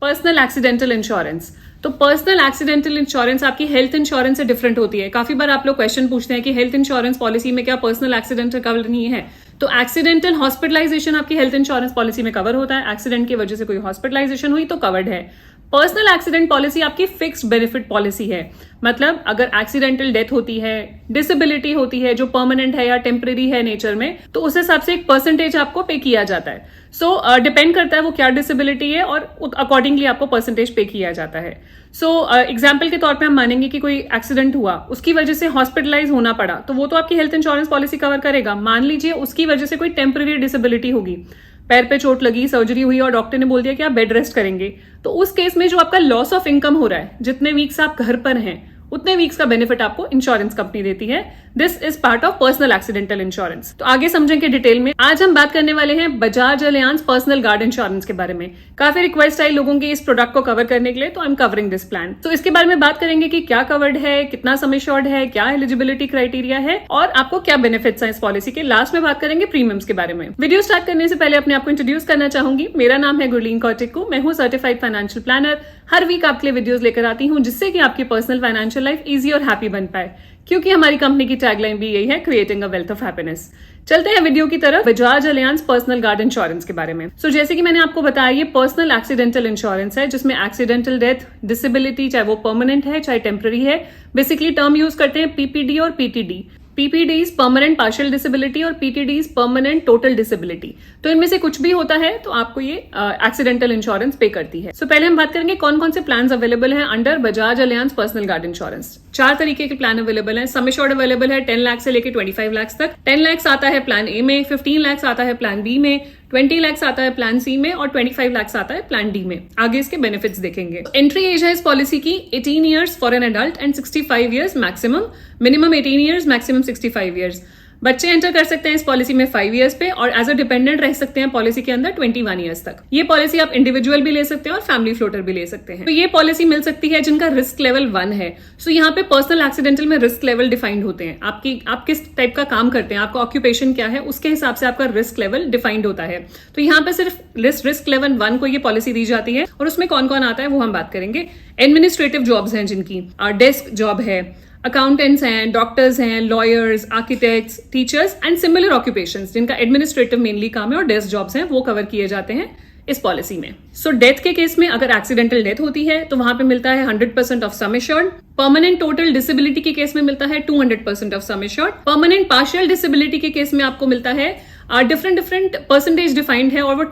Personal accidental insurance. तो personal accidental insurance आपकी health insurance से डिफरेंट होती है। काफी बार आप लोग क्वेश्चन पूछते हैं कि हेल्थ इंश्योरेंस पॉलिसी में क्या पर्सनल एक्सीडेंटल कवर नहीं है। तो एक्सीडेंटल हॉस्पिटलाइजेशन आपकी हेल्थ इंश्योरेंस पॉलिसी में कवर होता है। एक्सीडेंट की वजह से कोई हॉस्पिटलाइजेशन हुई तो कवर्ड है। पर्सनल एक्सीडेंट पॉलिसी आपकी फिक्स्ड बेनिफिट पॉलिसी है, मतलब अगर एक्सीडेंटल डेथ होती है, डिसेबिलिटी होती है जो परमानेंट है या टेम्परेरी है नेचर में, तो उस हिसाब से एक परसेंटेज आपको पे किया जाता है। डिपेंड करता है वो क्या डिसेबिलिटी है और अकॉर्डिंगली आपको परसेंटेज पे किया जाता है। एग्जाम्पल के तौर पे हम मानेंगे कि कोई एक्सीडेंट हुआ, उसकी वजह से हॉस्पिटलाइज होना पड़ा, तो वो तो आपकी हेल्थ इंश्योरेंस पॉलिसी कवर करेगा। मान लीजिए उसकी वजह से कोई टेम्परेरी डिसेबिलिटी होगी, पैर पे चोट लगी, सर्जरी हुई और डॉक्टर ने बोल दिया कि आप बेड रेस्ट करेंगे, तो उस केस में जो आपका लॉस ऑफ इनकम हो रहा है, जितने वीक्स आप घर पर हैं उतने वीक्स का बेनिफिट आपको इंश्योरेंस कंपनी देती है। This is part of personal accidental insurance. तो आगे समझेंगे डिटेल में। आज हम बात करने वाले हैं Bajaj Allianz personal guard insurance के बारे में। काफी रिक्वेस्ट आई लोगों की इस प्रोडक्ट को कवर करने के लिए, तो I am covering this plan. तो इसके बारे में बात करेंगे कि क्या कवर्ड है, कितना सम एश्योर्ड है, क्या एलिजिबिलिटी क्राइटेरिया है और आपको क्या बेनिफिट्स हैं इस पॉलिसी के। लास्ट में बात करेंगे प्रीमियम्स के बारे में। वीडियो स्टार्ट करने से पहले अपने आपको इंट्रोड्यूस करना चाहूंगी। मेरा नाम है गुरलीन कौटिकू, मैं हूँ सर्टिफाइड फाइनेंशियल प्लानर। हर वीक आपके लिए वीडियोस लेकर आती हूँ जिससे कि आपकी पर्सनल फाइनेंशियल लाइफ इजी और हैप्पी बन पाए, क्योंकि हमारी कंपनी की टैगलाइन भी यही है, creating a wealth of happiness. चलते हैं वीडियो की तरफ। Bajaj Allianz personal guard insurance के बारे में। जैसे कि मैंने आपको बताया, ये पर्सनल एक्सीडेंटल इंश्योरेंस है जिसमें एक्सीडेंटल डेथ, डिसेबिलिटी, चाहे वो परमानेंट है चाहे टेम्पररी है, बेसिकली टर्म यूज करते हैं पीपीडी और पीटीडी। PPD is permanent partial disability और PTD is permanent total disability. तो इनमें से कुछ भी होता है तो आपको ये एक्सीडेंटल इंश्योरेंस पे करती है। पहले हम बात करेंगे कौन कौन से प्लान अवेलेबल हैं under Bajaj Allianz personal guard insurance. 4 तरीके के प्लान अवेलेबल हैं। सम एश्योर्ड अवेलेबल है 10 लाख से लेकर 25 लाख तक। 10 लाख आता है प्लान ए में, 15 लाख आता है प्लान बी में, 20 लाख आता है प्लान सी में और 25 लाख आता है प्लान डी में। आगे इसके बेनिफिट्स देखेंगे। एंट्री एज है इस पॉलिसी की 18 years for an adult and 65 years maximum. Minimum 18 years, maximum 65 years. बच्चे एंटर कर सकते हैं इस पॉलिसी में 5 ईयर्स पे और एज अ डिपेंडेंट रह सकते हैं पॉलिसी के अंदर 21 ईयर्स तक। ये पॉलिसी आप इंडिविजुअल भी ले सकते हैं और फैमिली फ्लोटर भी ले सकते हैं। तो ये पॉलिसी मिल सकती है जिनका रिस्क लेवल 1 है। यहाँ पे पर्सनल एक्सीडेंटल में रिस्क लेवल डिफाइंड होते हैं। आप किस टाइप का काम करते हैं, आपका ऑक्यूपेशन क्या है, उसके हिसाब से आपका रिस्क लेवल डिफाइंड होता है। तो यहाँ पे सिर्फ रिस्क लेवल 1 को ये पॉलिसी दी जाती है और उसमें कौन कौन आता है वो हम बात करेंगे। एडमिनिस्ट्रेटिव जॉब्स हैं जिनकी, डेस्क जॉब है, अकाउंटेंट्स हैं, डॉक्टर्स हैं, lawyers, architects, teachers and similar occupations जिनका एडमिनिस्ट्रेटिव मेनली काम है और डेस्क जॉब्स हैं वो कवर किए जाते हैं इस पॉलिसी में। डेथ के केस में अगर एक्सीडेंटल डेथ होती है तो वहां पे मिलता है 100% of sum assured. Permanent total disability के केस में मिलता है 200% of sum assured. Permanent partial disability के केस में आपको मिलता है डिफरेंट परसेंटेज डिफाइंड है और वो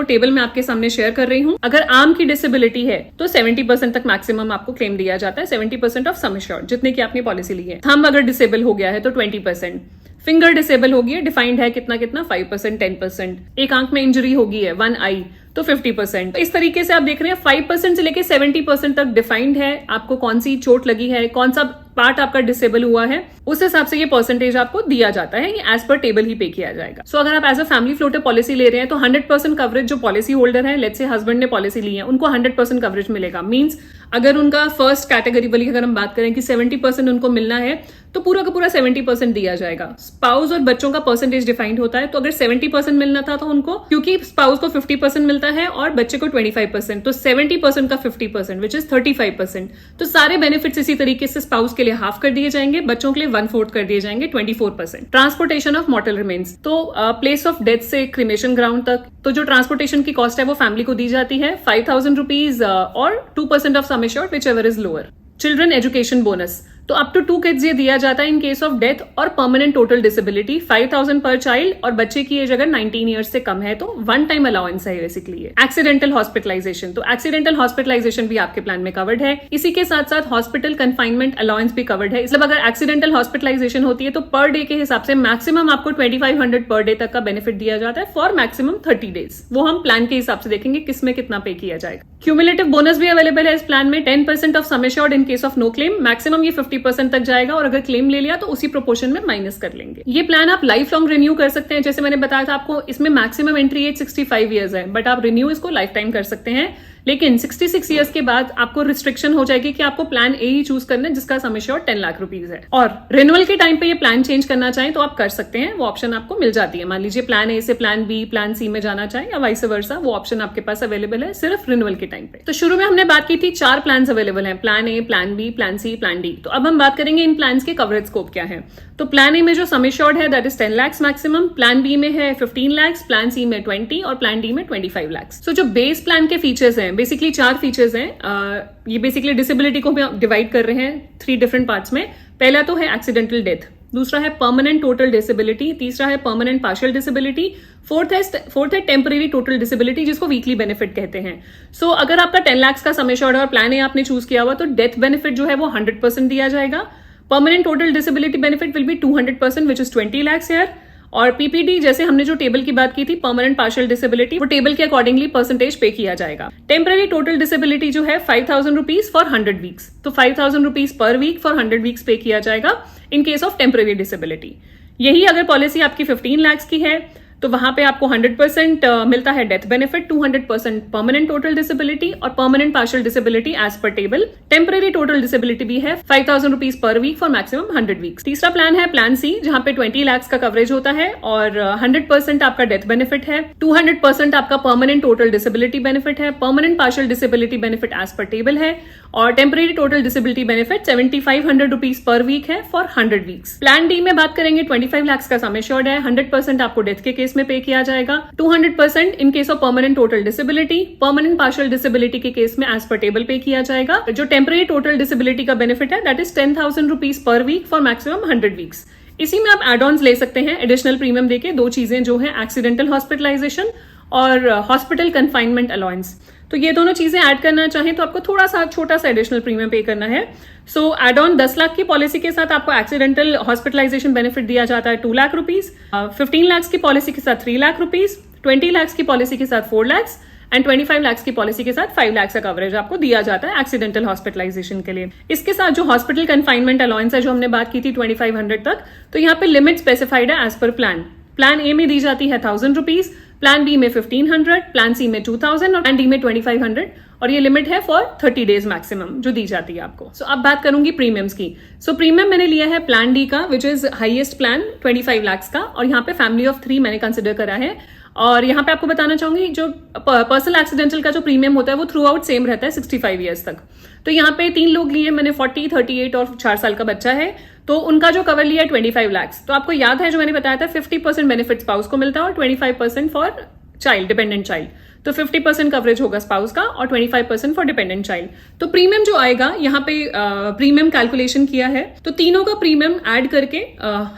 टेबल मैं आपके सामने शेयर कर रही हूँ। अगर आर्म की डिसेबिलिटी है तो 70% तक मैक्सिमम आपको क्लेम दिया जाता है, 70% ऑफ सम एश्योर्ड जितने की आपने पॉलिसी ली है। थंब अगर डिसेबल हो गया है तो 20%। फिंगर डिसेबल होगी है, डिफाइंड है कितना 5%, 10%। एक आंख में इंजरी होगी है 1 आई तो 50%। इस तरीके से आप देख रहे हैं 5% से लेके 70% तक डिफाइंड है आपको कौन सी चोट लगी है, कौन सा पार्ट आपका डिसेबल हुआ है, उस हिसाब से ये परसेंटेज आपको दिया जाता है। ये एज पर टेबल ही पे किया जाएगा। अगर आप as a family floater policy ले रहे हैं तो 100% कवरेज जो पॉलिसी होल्डर है, लेट्स से हस्बैंड ने पॉलिसी ली है, उनको 100% कवरेज मिलेगा। मींस अगर उनका फर्स्ट कैटेगरी वाली अगर हम बात करें कि 70% उनको मिलना है तो पूरा का पूरा 70% दिया जाएगा। स्पाउस और बच्चों का परसेंटेज डिफाइंड होता है, तो अगर 70% मिलना था तो उनको, क्योंकि स्पाउस को 50% मिलता है और बच्चे को 25%, तो 70% का 50% विच इज 35%। तो सारे बेनिफिट्स इसी तरीके से स्पाउस के लिए हाफ कर दिए जाएंगे, बच्चों के लिए 1/4 कर दिए जाएंगे, 24%। ट्रांसपोर्टेशन ऑफ मॉर्टल रिमेन्स, तो प्लेस ऑफ डेथ से क्रिमेशन ग्राउंड तक तो जो ट्रांसपोर्टेशन की कॉस्ट है वो फैमिली को दी जाती है 5,000 रुपीज और 2% of sum assured which ever is lower. Children education bonus, तो अप टू 2 किड्स ये दिया जाता है इन केस ऑफ डेथ और परमानेंट टोटल डिसेबिलिटी, 5,000 पर चाइल्ड और बच्चे की एज अगर 19 ईयर्स से कम है तो 1 टाइम अलाउंस है बेसिकली। एक्सीडेंटल हॉस्पिटलाइजेशन, तो एक्सीडेंटल हॉस्पिटलाइजेशन भी आपके प्लान में कवर्ड है। इसी के साथ साथ हॉस्पिटल कन्फाइनमेंट अलाउंस भी कवर्ड है। मतलब अगर एक्सीडेंटल हॉस्पिटलाइजेशन होती है तो पर डे के हिसाब से मैक्सिमम आपको 2500 पर डे तक का बेनिफिट दिया जाता है फॉर मैक्सिमम 30 डेज। वो हम प्लान के हिसाब से देखेंगे किसमें कितना पे किया जाएगा। क्यूमुलेटिव बोनस भी अवेलेबल है इस प्लान में, 10% of sum assured in case of no claim. Maximum ये 50% तक जाएगा और अगर क्लेम ले लिया तो उसी प्रोपोर्शन में माइनस कर लेंगे। ये प्लान आप लाइफ लॉन्ग रिन्यू कर सकते हैं। जैसे मैंने बताया था आपको, इसमें मैक्सिमम एंट्री एज 65 ईयर्स है, बट आप रिन्यू इसको लाइफ टाइम कर सकते हैं। लेकिन 66 ईयर्स के बाद आपको रिस्ट्रिक्शन हो जाएगी कि आपको प्लान ए ही चूज करना है जिसका सम एश्योर्ड 10 लाख रुपीज है। और रिन्यूअल के टाइम पे ये प्लान चेंज करना चाहें तो आप कर सकते हैं, वो ऑप्शन आपको मिल जाती है। मान लीजिए प्लान ए से प्लान बी, प्लान सी में जाना चाहे या वाइस वर्सा, वो ऑप्शन आपके पास अवेलेबल है सिर्फ रिन्यूअल के टाइम पे। तो शुरू में हमने बात की थी 4 प्लान अवेलेबल हैं, plan A, plan B, plan C, plan D. तो अब हम बात करेंगे इन प्लान के कवरेज स्कोप क्या है। तो प्लान ए में जो सम एश्योर्ड है that is 10 lakh maximum, plan B में है 15 लाख, प्लान सी में 20 और प्लान डी में 25 लाख। सो जो बेस प्लान के फीचर्स हैं, बेसिकली 4 फीचर्स हैं। ये बेसिकली डिसेबिलिटी को हम डिवाइड कर रहे हैं 3 डिफरेंट पार्ट्स में। पहला तो है एक्सीडेंटल डेथ, दूसरा है परमानेंट टोटल डिसेबिलिटी, तीसरा है परमानेंट पार्शियल डिसेबिलिटी, फोर्थ है टेम्परेरी टोटल डिसेबिलिटी जिसको वीकली बेनिफिट कहते हैं। सो अगर आपका 10 लाख का सम एश्योर्ड और प्लान ए आपने चूज किया हुआ तो डेथ बेनिफिट जो है वो 100% दिया जाएगा। Permanent total disability benefit will be 200% which is 20 lakh यार। और पीपीडी जैसे हमने जो टेबल की बात की थी, परमानेंट पार्शियल डिसेबिलिटी, वो टेबल के अकॉर्डिंगली परसेंटेज पे किया जाएगा। टेम्परेरी टोटल डिसेबिलिटी जो है 5,000 रुपीज फॉर 100 वीक्स, तो 5,000 rupees per week for 100 weeks पे किया जाएगा इन केस ऑफ टेम्परेरी डिसेबिलिटी। यही अगर पॉलिसी आपकी 15 लाख की है तो वहां पे आपको 100% मिलता है death benefit, 200% permanent total disability और permanent partial disability as per table. Temporary total disability भी है 5,000 rupees per week for maximum 100 weeks. तीसरा प्लान है प्लान सी जहां पे 20 लाख का कवरेज होता है और 100% आपका डेथ बेनिफिट है, 200% आपका परमानेंट टोटल डिसेबिलिटी बेनिफिट है, permanent partial disability benefit as per table है और temporary total disability benefit 7,500 rupees per week है फॉर 100 वीक्स। प्लान डी में बात करेंगे 25 लाख का सम एश्योर्ड है, 100% आपको डेथ के केस में पे किया जाएगा, 200% in case of permanent total disability, permanent partial disability के केस में एज पर टेबल पे किया जाएगा। जो टेम्परेरी टोटल डिसेबिलिटी का बेनिफिट है that is 10,000 rupees per week for maximum 100 weeks. इसी में आप एड ऑन्स ले सकते हैं एडिशनल प्रीमियम देके, 2 चीजें जो है एक्सीडेंटल हॉस्पिटलाइजेशन और हॉस्पिटल कन्फाइनमेंट अलाउंस। तो ये दोनों चीजें ऐड करना चाहें तो आपको थोड़ा सा छोटा सा एडिशनल प्रीमियम पे करना है। सो एड ऑन 10 लाख की पॉलिसी के साथ आपको एक्सीडेंटल हॉस्पिटलाइजेशन बेनिफिट दिया जाता है 2 लाख रुपीज, 15 लाख की पॉलिसी के साथ 3 लाख रुपीज, 20 लाख की पॉलिसी के साथ 4 लाख एंड 25 लाख की पॉलिसी के साथ 5 लाख का कवरेज आपको दिया जाता है एक्सीडेंटल हॉस्पिटलाइजेशन के लिए। इसके साथ जो हॉस्पिटल कन्फाइनमेंट अलाउंस है जो हमने बात की थी 2500 तक, तो यहाँ पे लिमिट स्पेसिफाइड है as per plan. Plan A में दी जाती है 1,000 रुपीज, प्लान बी में 1,500, प्लान सी में 2,000 और प्लान डी में 2,500 और ये लिमिट है फॉर 30 डेज मैक्सिमम जो दी जाती है आपको। सो अब बात करूंगी प्रीमियम्स की। सो प्रीमियम मैंने लिया है प्लान डी का which is highest plan 25 lakh का और यहाँ पे फैमिली ऑफ 3 मैंने कंसिडर करा है। और यहाँ पे आपको बताना चाहूंगी जो पर्सनल एक्सीडेंटल का जो प्रीमियम होता है वो थ्रू आउट सेम रहता है 65 ईयर्स तक। तो यहाँ पे 3 लोग लिए मैंने 40, 38 और 4 साल का बच्चा है, तो उनका जो कवर लिया है 25 लाख। तो आपको याद है जो मैंने बताया था 50% बेनिफिट स्पाउस को मिलता है और 25% फॉर चाइल्ड, डिपेंडेंट चाइल्ड। तो 50% कवरेज होगा स्पाउस का और 25% फॉर डिपेंडेंट चाइल्ड। तो प्रीमियम जो आएगा यहाँ पे प्रीमियम कैलकुलेशन किया है तो तीनों का प्रीमियम ऐड करके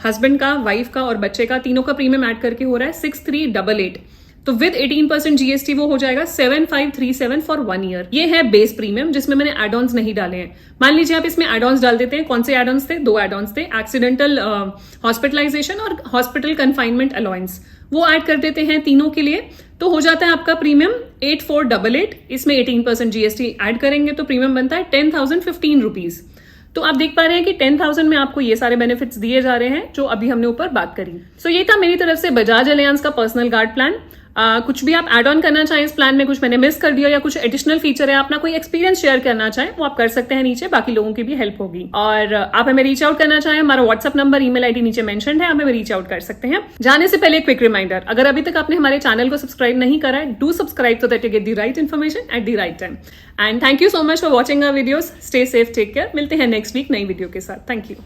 हस्बैंड का, वाइफ का और बच्चे का, तीनों का प्रीमियम ऐड करके हो रहा है 6,388। तो विद 18% जीएसटी वो हो जाएगा 7,537 फॉर 1 ईयर। ये है बेस प्रीमियम जिसमें मैंने एड ऑन्स नहीं डाले हैं। मान लीजिए आप इसमें एड ऑन्स डाल देते हैं, कौन से एड ऑन्स थे? 2 एड ऑन्स थे, एक्सीडेंटल हॉस्पिटलाइजेशन और हॉस्पिटल कन्फाइनमेंट अलाउंस, वो ऐड कर देते हैं तीनों के लिए। तो हो जाता है आपका प्रीमियम 8,488, इसमें 18% जीएसटी ऐड करेंगे तो प्रीमियम बनता है 10,015 रुपीज। तो आप देख पा रहे हैं कि 10,000 में आपको ये सारे बेनिफिट्स दिए जा रहे हैं जो अभी हमने ऊपर बात करी। सो ये था मेरी तरफ से बजाज अलियांस का पर्सनल गार्ड प्लान। कुछ भी आप एड ऑन करना चाहें इस प्लान में, कुछ मैंने मिस कर दिया या कुछ एडिशनल फीचर है, अपना कोई एक्सपीरियंस शेयर करना चाहें वो आप कर सकते हैं नीचे, बाकी लोगों की भी हेल्प होगी। और आप हमें रीच आउट करना चाहें, हमारा व्हाट्सअप नंबर, ईमेल आईडी नीचे मेंशन्ड है, हमें रीच आउट कर सकते हैं। जाने से पहले क्विक रिमाइंडर, अगर अभी तक आपने हमारे चैनल को सब्सक्राइब नहीं करा है, do subscribe so that you get the right information at the right time. And thank you so much for watching our videos. Stay safe, take care. मिलते हैं नेक्स्ट वीक नई वीडियो के साथ। Thank you.